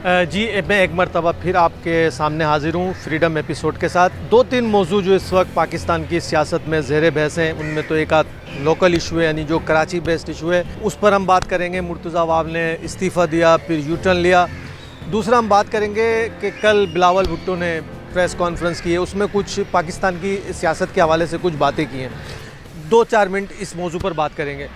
जी मैं एक मरतबा फिर आपके सामने हाजिर हूँ फ्रीडम एपिसोड के साथ। दो तीन मौजू जो इस वक्त पाकिस्तान की सियासत में ज़ेर बहस हैं, उनमें तो एक आध लोकल इशू है, यानी जो कराची बेस्ड इशू है उस पर हम बात करेंगे। मुर्तज़ा अवाब ने इस्तीफ़ा दिया, फिर यू टर्न लिया। दूसरा हम बात करेंगे कि कल बिलावल भुट्टो ने प्रेस कॉन्फ्रेंस की है, उसमें कुछ पाकिस्तान की सियासत के हवाले से कुछ बातें की हैं। 2-4 मिनट इस मौजू पर बात करेंगे।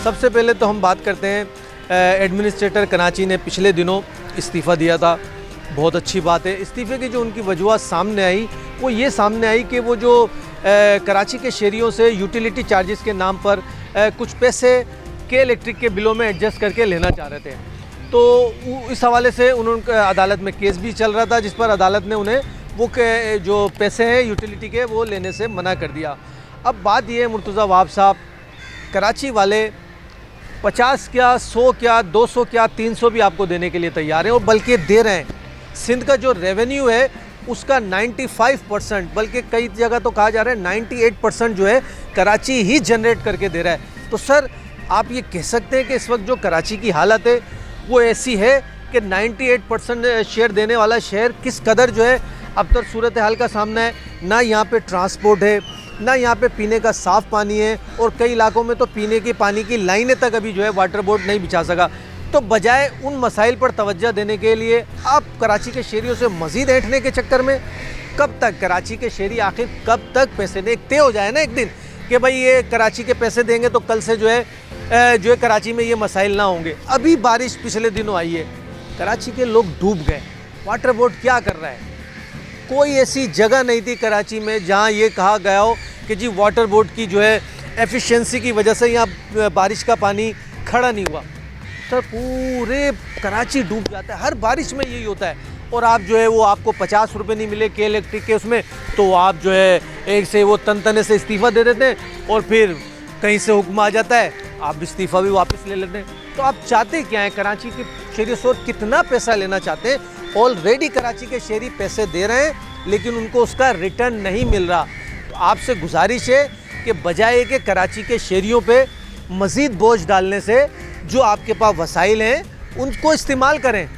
सबसे पहले तो हम बात करते हैं एडमिनिस्ट्रेटर कराची ने पिछले दिनों इस्तीफ़ा दिया था। बहुत अच्छी बात है। इस्तीफ़े की जो उनकी वजूहत सामने आई वो ये सामने आई कि वो जो कराची के शहरियों से यूटिलिटी चार्जेस के नाम पर कुछ पैसे के इलेक्ट्रिक के बिलों में एडजस्ट करके लेना चाह रहे थे। तो इस हवाले से उन्होंने अदालत में केस भी चल रहा था, जिस पर अदालत ने उन्हें वो जो पैसे हैं यूटिलिटी के वो लेने से मना कर दिया। अब बात ये है मुर्तज़ा अवाब साहब, कराची वाले 50 क्या 100 क्या 200 क्या 300 भी आपको देने के लिए तैयार हैं, और बल्कि दे रहे हैं। सिंध का जो रेवेन्यू है उसका 95%, बल्कि कई जगह तो कहा जा रहा है 98% जो है कराची ही जनरेट करके दे रहा है। तो सर आप ये कह सकते हैं कि इस वक्त जो कराची की हालत है वो ऐसी है कि 98% शेयर देने वाला शहर किस कदर जो है अब तक सूरत हाल का सामना है। ना यहाँ पे ट्रांसपोर्ट है, ना यहाँ पे पीने का साफ़ पानी है, और कई इलाकों में तो पीने के पानी की लाइनें तक अभी जो है वाटर बोर्ड नहीं बिछा सका। तो बजाय उन मसाइल पर तवज्जो देने के लिए आप कराची के शहरियों से मज़ीद ऐंठने के चक्कर में कब तक कराची के शहरी आखिर कब तक पैसे दें? तय हो जाए ना एक दिन कि भाई ये कराची के पैसे देंगे तो कल से जो है कराची में ये मसाइल ना होंगे। अभी बारिश पिछले दिनों आई है, कराची के लोग डूब गए। वाटर बोर्ड क्या कर रहा है? कोई ऐसी जगह नहीं थी कराची में जहां ये कहा गया हो कि जी वाटर बोर्ड की जो है एफिशिएंसी की वजह से यहाँ बारिश का पानी खड़ा नहीं हुआ। सर पूरे कराची डूब जाता है, हर बारिश में यही होता है। और आप जो है वो आपको 50 रुपये नहीं मिले के इलेक्ट्रिक के उसमें, तो आप जो है एक से वो तने से इस्तीफ़ा दे देते हैं, और फिर कहीं से हुक्म आ जाता है आप इस्तीफ़ा भी वापस ले लेते हैं। तो आप चाहते क्या हैं? कराची के शहरी से कितना पैसा लेना चाहते हैं? ऑलरेडी कराची के शहरी पैसे दे रहे हैं, लेकिन उनको उसका रिटर्न नहीं मिल रहा। तो आपसे गुजारिश है कि बजाय कि कराची के शहरियों पे मज़ीद बोझ डालने से जो आपके पास वसाइल हैं उनको इस्तेमाल करें,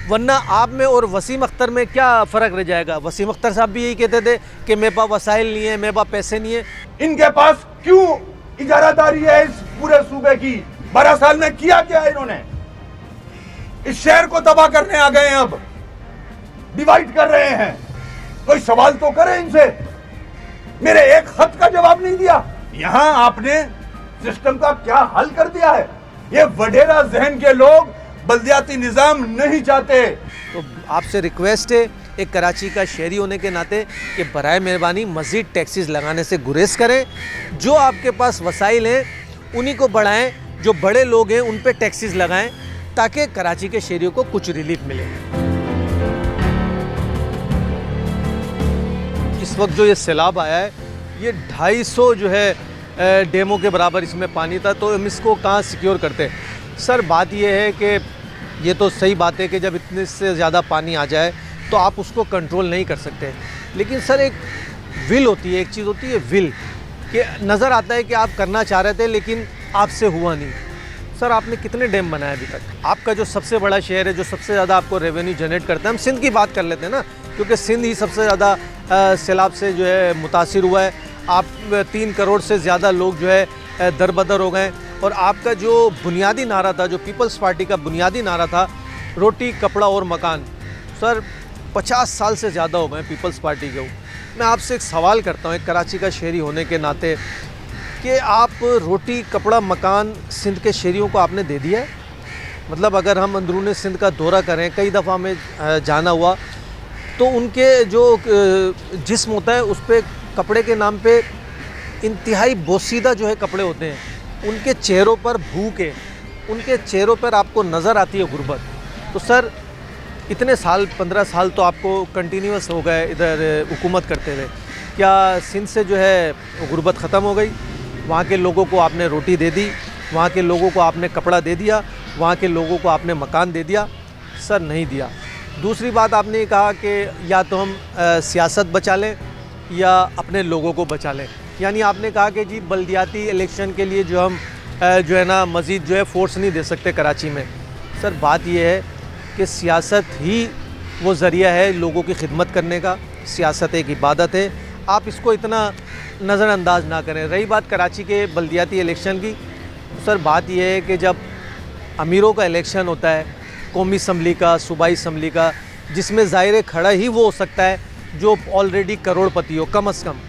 वरना आप में और वसीम अख्तर में क्या फ़र्क रह जाएगा? वसीम अख्तर साहब भी यही कहते थे कि मेरे पास वसाइल नहीं है, मेरे पास पैसे नहीं है। इनके पास क्यों इजारादारी है इस पूरे सूबे की? 12 साल में किया क्या है इन्होंने? इस शहर को तबाह करने आ गए हैं, अब डिवाइड कर रहे हैं। कोई सवाल तो करें इनसे। मेरे एक खत का जवाब नहीं दिया। यहां आपने सिस्टम का क्या हल कर दिया है? ये वडेरा जहन के लोग बल्दियाती निजाम नहीं चाहते। तो आपसे रिक्वेस्ट है एक कराची का शहरी होने के नाते कि बराए मेहरबानी मज़ीद टैक्सेस लगाने से गुरेज करें। जो आपके पास वसाइल हैं उन्हीं को बढ़ाएं, जो बड़े लोग हैं उन पे टैक्सेस लगाएं, ताकि कराची के शहरियों को कुछ रिलीफ मिले। इस वक्त जो ये सैलाब आया है ये 250 जो है डैमों के बराबर इसमें पानी था, तो हम इसको कहाँ सिक्योर करते? सर बात ये है कि ये तो सही बात है कि जब इतने से ज़्यादा पानी आ जाए तो आप उसको कंट्रोल नहीं कर सकते, लेकिन सर एक विल होती है, एक चीज़ होती है विल, कि नज़र आता है कि आप करना चाह रहे थे लेकिन आपसे हुआ नहीं। सर आपने कितने डैम बनाए अभी तक? आपका जो सबसे बड़ा शहर है, जो सबसे ज़्यादा आपको रेवेन्यू जनरेट करता है, हम सिंध की बात कर लेते हैं ना, क्योंकि सिंध ही सबसे ज़्यादा सैलाब से जो है मुतासिर हुआ है। आप 3 करोड़ से ज़्यादा लोग जो है दरबदर हो गए। और आपका जो बुनियादी नारा था, जो पीपल्स पार्टी का बुनियादी नारा था, रोटी कपड़ा और मकान, सर 50 साल से ज़्यादा हो गए पीपल्स पार्टी के। मैं आपसे एक सवाल करता हूँ एक कराची का शहरी होने के नाते, कि आप रोटी कपड़ा मकान सिंध के शहरियों को आपने दे दिया है? मतलब अगर हम अंदरूनी सिंध का दौरा करें, कई दफ़ा हमें जाना हुआ, तो उनके जो जिस्म होता है उस पर कपड़े के नाम पे इंतहाई बोसीदा जो है कपड़े होते हैं, उनके चेहरों पर भूख है, उनके चेहरों पर आपको नज़र आती है गुर्बत। तो सर इतने साल 15 साल तो आपको कंटिन्यूस हो गए इधर हुकूमत करते हुए, क्या सिंध से जो है गुर्बत ख़त्म हो गई? वहाँ के लोगों को आपने रोटी दे दी, वहाँ के लोगों को आपने कपड़ा दे दिया, वहाँ के लोगों को आपने मकान दे दिया? सर नहीं दिया। दूसरी बात आपने ये कहा कि या तो हम सियासत बचा लें या अपने लोगों को बचा लें, यानी आपने कहा कि जी बल्दियाती इलेक्शन के लिए जो हम जो है ना मज़ीद जो है फोर्स नहीं दे सकते कराची में। सर बात यह है कि सियासत ही वो ज़रिया है लोगों की खिदमत करने का, सियासत एक इबादत है, आप इसको इतना नज़रअंदाज ना करें। रही बात कराची के बल्दियाती इलेक्शन की, सर बात यह है कि जब अमीरों का इलेक्शन होता है, कौमी असम्बली का, सूबाई असम्बली का, जिसमें ज़ाहिर खड़ा ही वो हो सकता है जो ऑलरेडी करोड़पति हो कम अज़ कम,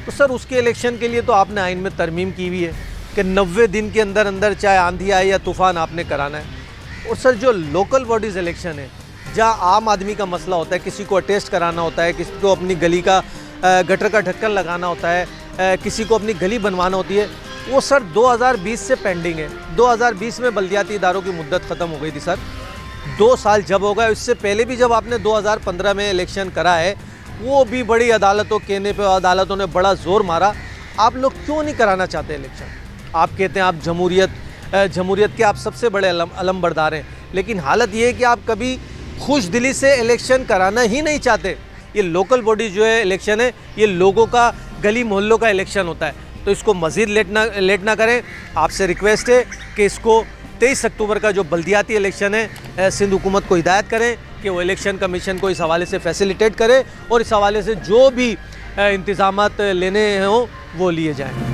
तो सर उसके इलेक्शन के लिए तो आपने आइन में तरमीम की हुई है कि 90 दिन के अंदर अंदर चाहे आंधी आए या तूफ़ान आपने कराना है। और सर जो लोकल बॉडीज़ इलेक्शन है, जहाँ आम आदमी का मसला होता है, किसी को अटेस्ट कराना होता है, किसी को अपनी गली का गटर का ढक्कन लगाना होता है, किसी को अपनी गली बनवाना होती है, वो सर 2020 से पेंडिंग है। 2020 में बल्दियाती इदारों की मुद्दत ख़त्म हो गई थी सर, 2 साल जब होगा। इससे पहले भी जब आपने 2015 में इलेक्शन करा है, वो भी बड़ी अदालतों कहने पे अदालतों ने बड़ा ज़ोर मारा। आप लोग क्यों नहीं कराना चाहते इलेक्शन? आप कहते हैं आप जमहूरियत के आप सबसे बड़े अलमबरदार हैं, लेकिन हालत ये है कि आप कभी खुश दिली से इलेक्शन कराना ही नहीं चाहते। ये लोकल बॉडी जो है इलेक्शन है, ये लोगों का, गली मोहल्लों का इलेक्शन होता है, तो इसको मज़ीद लेट ना करें। आपसे रिक्वेस्ट है कि इसको 23 अक्टूबर का जो बल्दियाती इलेक्शन है, सिंध हुकूमत को हिदायत करें कि वो इलेक्शन कमीशन को इस हवाले से फैसिलिटेट करे और इस हवाले से जो भी इंतज़ामात लेने हों वो लिए जाएँ।